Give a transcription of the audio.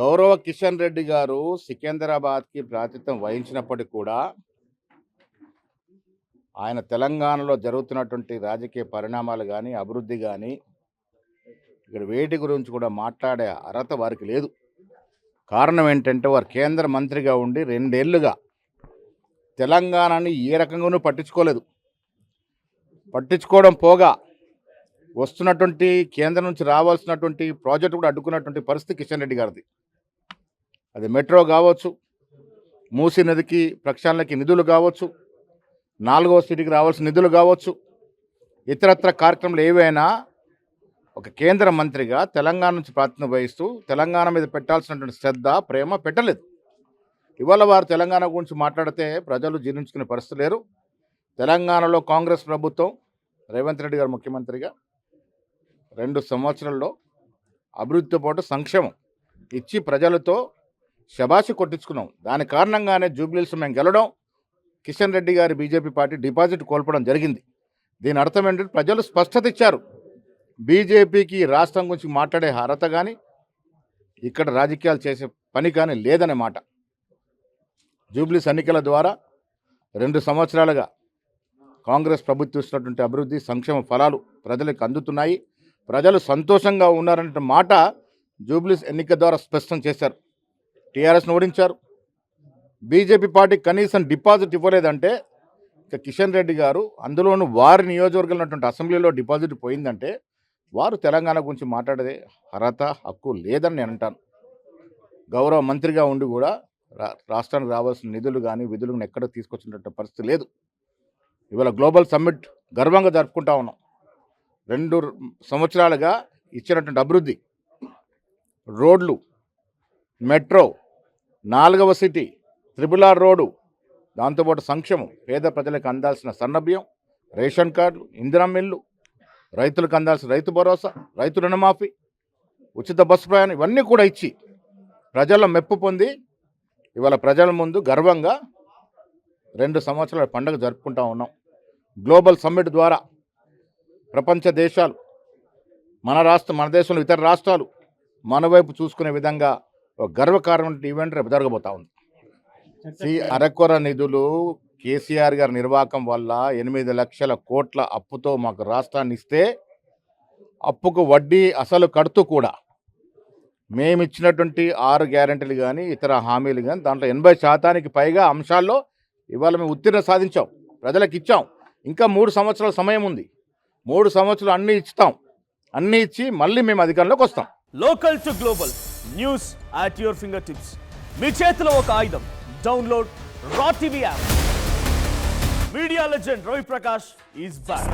గౌరవ కిషన్ రెడ్డి గారు సికింద్రాబాద్కి ప్రాతినిధ్యం వహించినప్పటికీ కూడా ఆయన తెలంగాణలో జరుగుతున్నటువంటి రాజకీయ పరిణామాలు కానీ అభివృద్ధి కానీ ఇక్కడ వేటి గురించి కూడా మాట్లాడే అర్హత వారికి లేదు. కారణం ఏంటంటే వారు కేంద్ర మంత్రిగా ఉండి 2 ఏళ్లుగా తెలంగాణని ఏ రకంగానూ పట్టించుకోలేదు. పట్టించుకోవడం పోగా వస్తున్నటువంటి కేంద్రం నుంచి రావాల్సినటువంటి ప్రాజెక్టు కూడా అడ్డుకున్నటువంటి పరిస్థితి కిషన్ రెడ్డి గారిది. అది మెట్రో కావచ్చు, మూసీ నదికి ప్రక్షాళనకి నిధులు కావచ్చు, 4వ సిటీకి రావాల్సిన నిధులు కావచ్చు, ఇతరత్ర కార్యక్రమాలు ఏవైనా ఒక కేంద్ర మంత్రిగా తెలంగాణ నుంచి ప్రాతినిధ్యం వహిస్తూ తెలంగాణ మీద పెట్టాల్సినటువంటి శ్రద్ధ ప్రేమ పెట్టలేదు. ఇవాళ వారు తెలంగాణ గురించి మాట్లాడితే ప్రజలు జీర్ణించుకునే పరిస్థితి లేరు. తెలంగాణలో కాంగ్రెస్ ప్రభుత్వం రేవంత్ రెడ్డి గారు ముఖ్యమంత్రిగా 2 సంవత్సరాల్లో అభివృద్ధితో పాటు సంక్షేమం ఇచ్చి ప్రజలతో శబాషి కొట్టించుకున్నాం. దాని కారణంగానే జూబ్లీహిల్స్ మేము గెలవడం, కిషన్ రెడ్డి గారి బీజేపీ పార్టీ డిపాజిట్ కోల్పోవడం జరిగింది. దీని అర్థం ఏంటంటే ప్రజలు స్పష్టత ఇచ్చారు. బీజేపీకి రాష్ట్రం గురించి మాట్లాడే అర్హత కానీ ఇక్కడ రాజకీయాలు చేసే పని కానీ లేదనే మాట. జూబ్లీహిల్స్ ఎన్నికల ద్వారా 2 సంవత్సరాలుగా కాంగ్రెస్ ప్రభుత్వం ఇస్తున్నటువంటి అభివృద్ధి సంక్షేమ ఫలాలు ప్రజలకు అందుతున్నాయి. ప్రజలు సంతోషంగా ఉన్నారనే మాట జూబ్లీహిల్స్ ఎన్నిక ద్వారా స్పష్టం చేశారు. టీఆర్ఎస్ను ఓడించారు. బీజేపీ పార్టీ కనీసం డిపాజిట్ ఇవ్వలేదంటే ఇక కిషన్ రెడ్డి గారు అందులోనూ వారి నియోజకవర్గంలో ఉన్నటువంటి అసెంబ్లీలో డిపాజిట్ పోయిందంటే వారు తెలంగాణ గురించి మాట్లాడే అర్హత హక్కు లేదని నేను అంటాను. గౌరవ మంత్రిగా ఉండి కూడా రాష్ట్రానికి రావాల్సిన నిధులు కానీ విధులను ఎక్కడ తీసుకొచ్చినటువంటి పరిస్థితి లేదు. ఇవాళ గ్లోబల్ సమ్మిట్ గర్వంగా జరుపుకుంటా ఉన్నాం. 2 సంవత్సరాలుగా ఇచ్చినటువంటి అభివృద్ధి, రోడ్లు, మెట్రో, 4వ సిటీ, RRR రోడ్డు, దాంతోపాటు సంక్షేమం, పేద ప్రజలకు అందాల్సిన సన్నబియ్యం, రేషన్ కార్డులు, ఇందిరమ్మ ఇల్లు, రైతులకు అందాల్సిన రైతు భరోసా, రైతు రుణమాఫీ, ఉచిత బస్సు ప్రయాణం ఇవన్నీ కూడా ఇచ్చి ప్రజల మెప్పు పొంది ఇవాళ ప్రజల ముందు గర్వంగా 2 సంవత్సరాల పండుగ జరుపుకుంటా ఉన్నాం. గ్లోబల్ సమ్మిట్ ద్వారా ప్రపంచ దేశాలు మన దేశంలో ఇతర రాష్ట్రాలు మన వైపు చూసుకునే విధంగా ఒక గర్వకారణమైన ఈవెంట్ రేపు జరగబోతా ఉంది. అరకొర నిధులు కేసీఆర్ గారి నిర్వాహకం వల్ల 8 లక్షల కోట్ల అప్పుతో మాకు రాష్ట్రాన్ని ఇస్తే అప్పుకు వడ్డీ అసలు కడుతూ కూడా మేమిచ్చినటువంటి 6 గ్యారెంటీలు కానీ ఇతర హామీలు కానీ దాంట్లో 80% పైగా అంశాల్లో ఇవాళ మేము ఉత్తీర్ణ సాధించాం, ప్రజలకు ఇచ్చాం. ఇంకా 3 సంవత్సరాల సమయం ఉంది. 3 సంవత్సరాలు అన్నీ ఇస్తాం, అన్నీ ఇచ్చి మళ్ళీ మేము అధికారంలోకి వస్తాం. Local to global news at your fingertips. మీ చేతిలో ఒక ఆయుధం. Download R TV app. Media legend Ravi Prakash is back.